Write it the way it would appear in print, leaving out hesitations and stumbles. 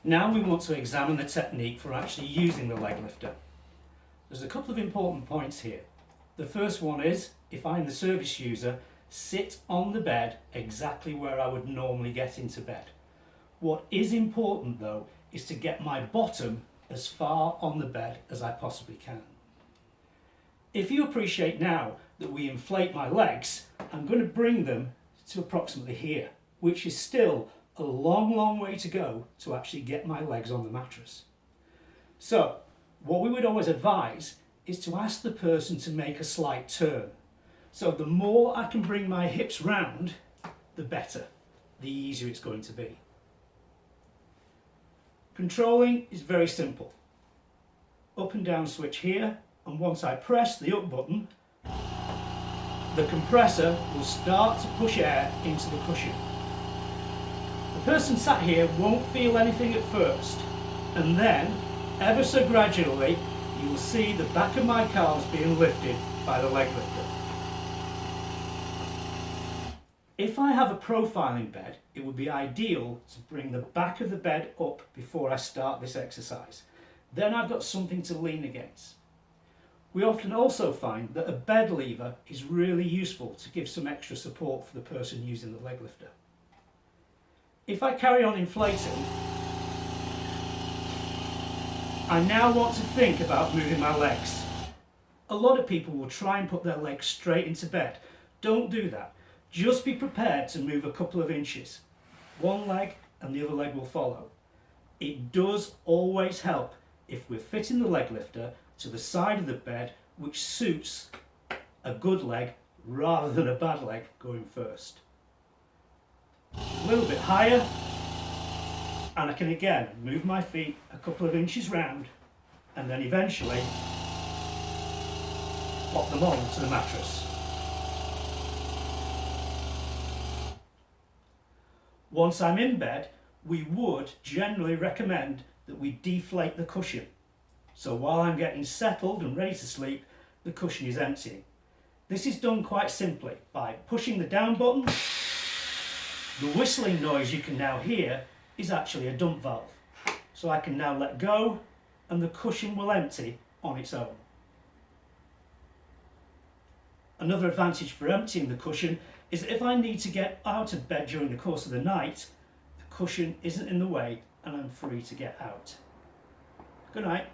Now we want to examine the technique for actually using the leg lifter. There's a couple of important points here. The first one is, if I'm the service user, sit on the bed exactly where I would normally get into bed. What is important though is to get my bottom as far on the bed as I possibly can. If you appreciate now that we inflate my legs, I'm going to bring them to approximately here, which is still a long way to go to actually get my legs on the mattress. So what we would always advise is to ask the person to make a slight turn. So the more I can bring my hips round, the better, the easier it's going to be. Controlling is very simple. Up and down switch here, and once I press the up button, the compressor will start to push air into the cushion. The person sat here won't feel anything at first, and then, ever so gradually, you will see the back of my calves being lifted by the leg lifter. If I have a profiling bed, it would be ideal to bring the back of the bed up before I start this exercise. Then I've got something to lean against. We often also find that a bed lever is really useful to give some extra support for the person using the leg lifter. If I carry on inflating, I now want to think about moving my legs. A lot of people will try and put their legs straight into bed. Don't do that. Just be prepared to move a couple of inches. One leg and the other leg will follow. It does always help if we're fitting the leg lifter to the side of the bed which suits a good leg rather than a bad leg going first. A little bit higher, and I can again move my feet a couple of inches round and then eventually pop them on to the mattress. Once I'm in bed, we would generally recommend that we deflate the cushion. So while I'm getting settled and ready to sleep, the cushion is emptying. This is done quite simply by pushing the down button. The whistling noise you can now hear is actually a dump valve. So I can now let go and the cushion will empty on its own. Another advantage for emptying the cushion is that if I need to get out of bed during the course of the night, the cushion isn't in the way and I'm free to get out. Good night.